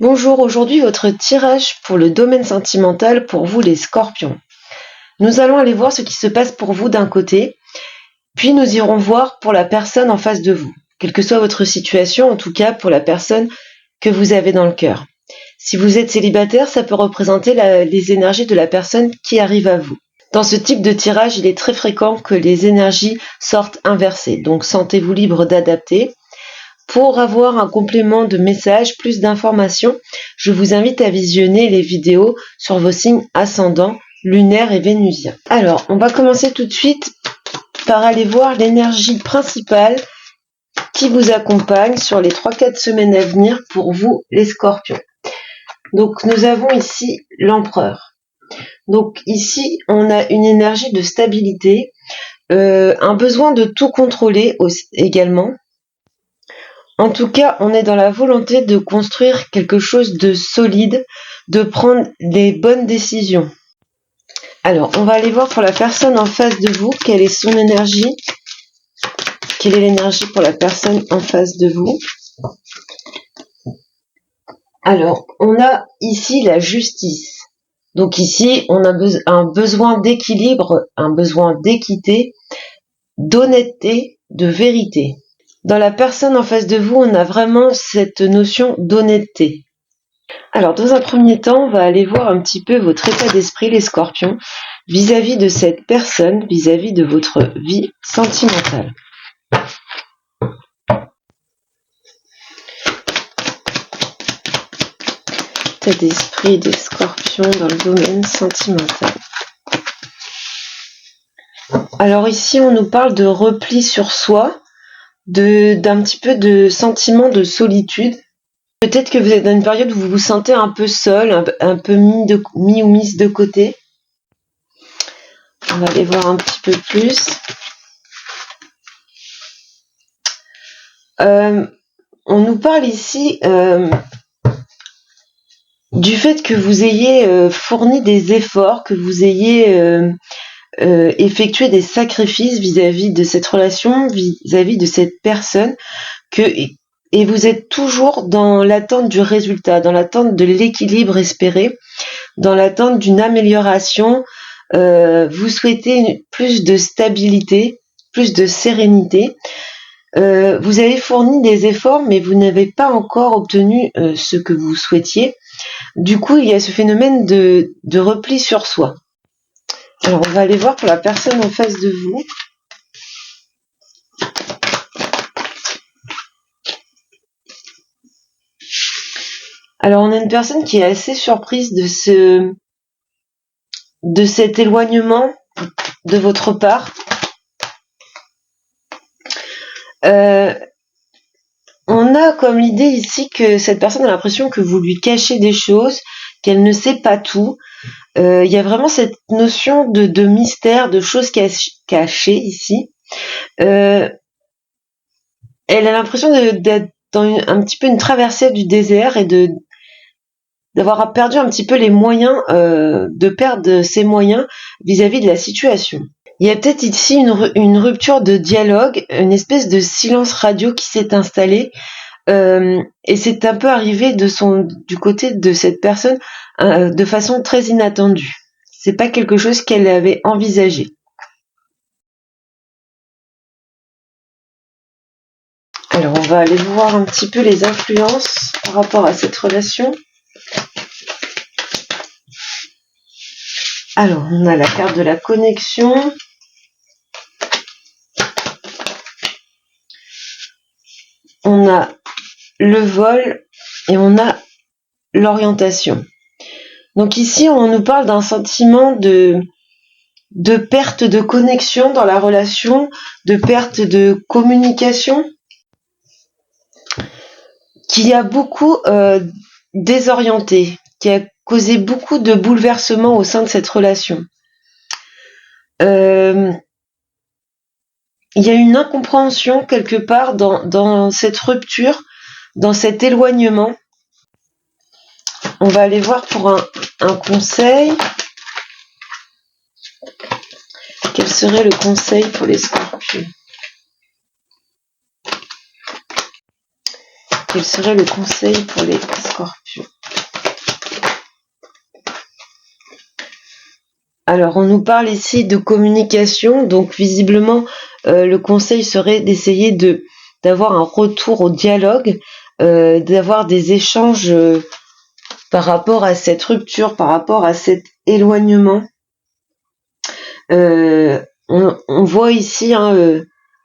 Bonjour, aujourd'hui votre tirage pour le domaine sentimental pour vous les scorpions. Nous allons aller voir ce qui se passe pour vous d'un côté, puis nous irons voir pour la personne en face de vous, quelle que soit votre situation, en tout cas pour la personne que vous avez dans le cœur. Si vous êtes célibataire, ça peut représenter les énergies de la personne qui arrive à vous. Dans ce type de tirage, il est très fréquent que les énergies sortent inversées, donc sentez-vous libre d'adapter. Pour avoir un complément de message, plus d'informations, je vous invite à visionner les vidéos sur vos signes ascendants, lunaires et vénusiens. Alors, on va commencer tout de suite par aller voir l'énergie principale qui vous accompagne sur les 3-4 semaines à venir pour vous, les scorpions. Donc, nous avons ici l'empereur. Donc, ici, on a une énergie de stabilité, un besoin de tout contrôler également. En tout cas, on est dans la volonté de construire quelque chose de solide, de prendre les bonnes décisions. Alors, on va aller voir pour la personne en face de vous, quelle est son énergie. Quelle est l'énergie pour la personne en face de vous? Alors, on a ici la justice. Donc ici, on a un besoin d'équilibre, un besoin d'équité, d'honnêteté, de vérité. Dans la personne en face de vous, on a vraiment cette notion d'honnêteté. Alors, dans un premier temps, on va aller voir un petit peu votre état d'esprit, les scorpions, vis-à-vis de cette personne, vis-à-vis de votre vie sentimentale. État d'esprit des scorpions dans le domaine sentimental. Alors ici, on nous parle de repli sur soi, d'un petit peu de sentiment de solitude. Peut-être que vous êtes dans une période où vous vous sentez un peu seul, un peu mis ou mise de côté. On va aller voir un petit peu plus. On nous parle ici du fait que vous ayez fourni des efforts, que vous ayez effectué des sacrifices vis-à-vis de cette relation, vis-à-vis de cette personne, et vous êtes toujours dans l'attente du résultat, dans l'attente de l'équilibre espéré, dans l'attente d'une amélioration. Vous souhaitez plus de stabilité, plus de sérénité. Vous avez fourni des efforts, mais vous n'avez pas encore obtenu ce que vous souhaitiez. Du coup, il y a ce phénomène de repli sur soi. Alors, on va aller voir pour la personne en face de vous. Alors, on a une personne qui est assez surprise de cet éloignement de votre part. On a comme l'idée ici que cette personne a l'impression que vous lui cachez des choses, qu'elle ne sait pas tout. Il y a vraiment cette notion de mystère, de choses cachées ici. Elle a l'impression d'être dans un petit peu une traversée du désert et d'avoir perdu un petit peu les moyens, de perdre ses moyens vis-à-vis de la situation. Il y a peut-être ici une rupture de dialogue, une espèce de silence radio qui s'est installé, et c'est un peu arrivé du côté de cette personne de façon très inattendue. C'est pas quelque chose qu'elle avait envisagé. Alors on va aller voir un petit peu les influences par rapport à cette relation. Alors on a la carte de la connexion. On a le vol et on a l'orientation. Donc ici, on nous parle d'un sentiment de perte de connexion dans la relation, de perte de communication, qui a beaucoup désorienté, qui a causé beaucoup de bouleversements au sein de cette relation. Il y a une incompréhension quelque part dans cette rupture, dans cet éloignement. On va aller voir pour un conseil. Quel serait le conseil pour les scorpions? Quel serait le conseil pour les scorpions? Alors, on nous parle ici de communication, donc visiblement, le conseil serait d'essayer d'avoir un retour au dialogue, d'avoir des échanges par rapport à cette rupture, par rapport à cet éloignement. On voit ici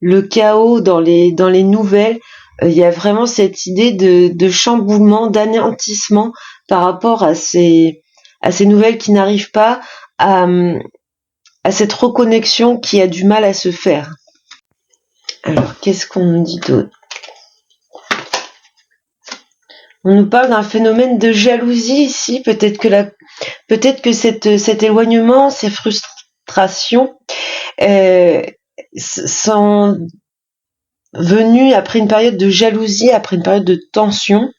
le chaos dans les nouvelles. Il y a vraiment cette idée de chamboulement, d'anéantissement par rapport à ces nouvelles qui n'arrivent pas à cette reconnexion qui a du mal à se faire. Alors, qu'est-ce qu'on nous dit d'autre? On nous parle d'un phénomène de jalousie ici. Peut-être que cet éloignement, ces frustrations sont venues après une période de jalousie, après une période de tension.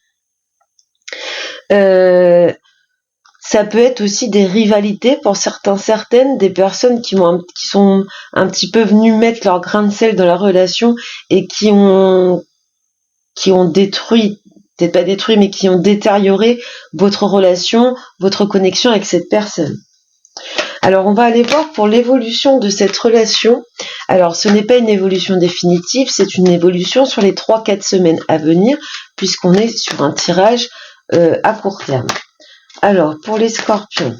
Ça peut être aussi des rivalités pour certaines, des personnes qui sont un petit peu venues mettre leur grain de sel dans la relation et qui ont détruit, peut-être pas détruit, mais qui ont détérioré votre relation, votre connexion avec cette personne. Alors, on va aller voir pour l'évolution de cette relation. Alors, ce n'est pas une évolution définitive, c'est une évolution sur les 3-4 semaines à venir, puisqu'on est sur un tirage à court terme. Alors, pour les scorpions.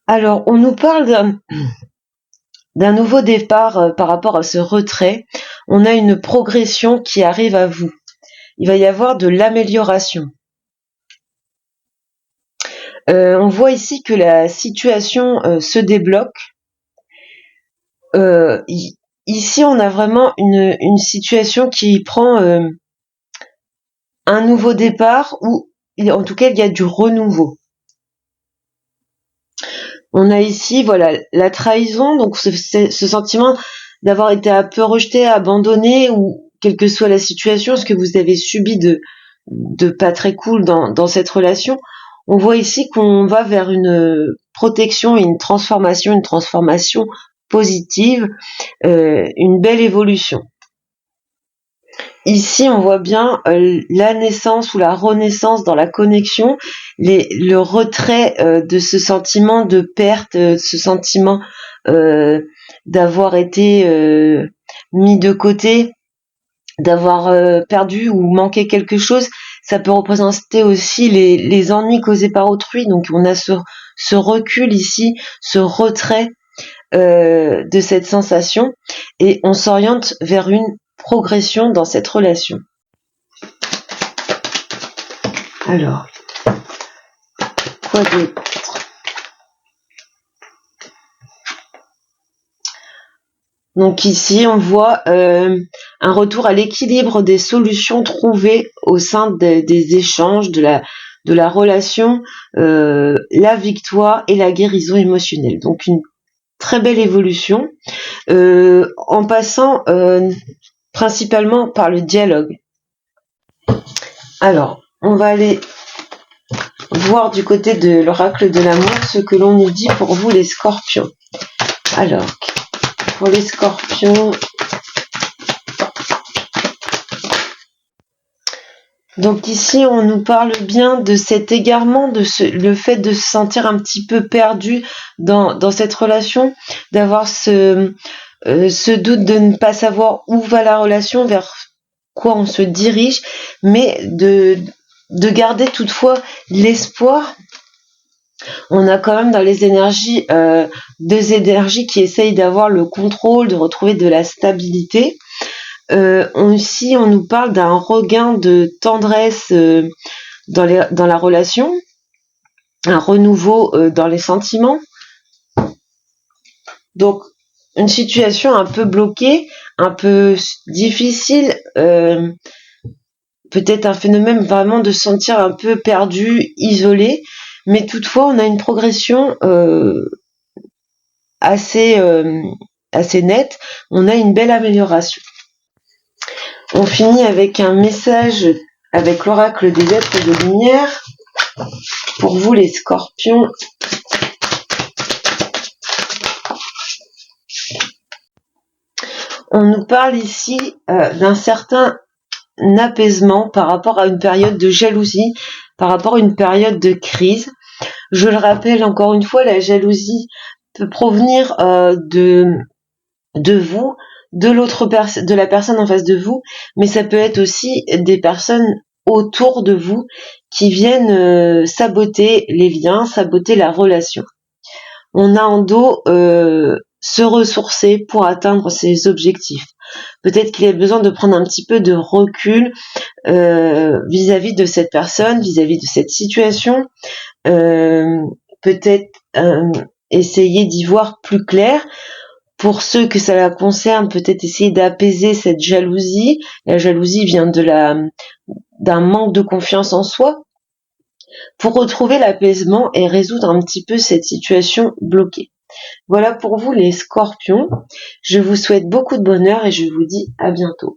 Alors, on nous parle d'un nouveau départ par rapport à ce retrait. On a une progression qui arrive à vous. Il va y avoir de l'amélioration. On voit ici que la situation se débloque. Ici, on a vraiment une situation qui prend un nouveau départ, ou en tout cas, il y a du renouveau. On a ici, voilà, la trahison, donc ce sentiment d'avoir été un peu rejeté, abandonné, ou quelle que soit la situation, ce que vous avez subi de pas très cool dans cette relation. On voit ici qu'on va vers une protection et une transformation positive, une belle évolution. Ici, on voit bien la naissance ou la renaissance dans la connexion, le retrait de ce sentiment de perte, ce sentiment d'avoir été mis de côté, d'avoir perdu ou manqué quelque chose. Ça peut représenter aussi les ennuis causés par autrui. Donc, on a ce recul ici, ce retrait de cette sensation, et on s'oriente vers une progression dans cette relation. Alors, quoi d'autre? Donc ici, on voit un retour à l'équilibre des solutions trouvées au sein des échanges, de la relation, la victoire et la guérison émotionnelle. Donc une très belle évolution, en passant principalement par le dialogue. Alors, on va aller voir du côté de l'oracle de l'amour ce que l'on nous dit pour vous les scorpions. Alors, pour les scorpions, donc ici on nous parle bien de cet égarement, le fait de se sentir un petit peu perdu dans cette relation, d'avoir ce doute de ne pas savoir où va la relation, vers quoi on se dirige, mais de garder toutefois l'espoir. On a quand même dans les énergies deux énergies qui essayent d'avoir le contrôle, de retrouver de la stabilité. Ici, on nous parle d'un regain de tendresse dans la relation, un renouveau dans les sentiments. Donc, une situation un peu bloquée, un peu difficile, peut-être un phénomène vraiment de se sentir un peu perdu, isolé, mais toutefois on a une progression assez nette, on a une belle amélioration. On finit avec un message avec l'oracle des êtres de lumière pour vous les scorpions. On nous parle ici d'un certain apaisement par rapport à une période de jalousie, par rapport à une période de crise. Je le rappelle encore une fois, la jalousie peut provenir de vous, de la personne en face de vous, mais ça peut être aussi des personnes autour de vous qui viennent saboter les liens, saboter la relation. On a en dos se ressourcer pour atteindre ses objectifs. Peut-être qu'il y a besoin de prendre un petit peu de recul vis-à-vis de cette personne, vis-à-vis de cette situation. Peut-être essayer d'y voir plus clair. Pour ceux que ça la concerne, peut-être essayer d'apaiser cette jalousie. La jalousie vient d'un manque de confiance en soi, pour retrouver l'apaisement et résoudre un petit peu cette situation bloquée. Voilà pour vous les scorpions. Je vous souhaite beaucoup de bonheur et je vous dis à bientôt.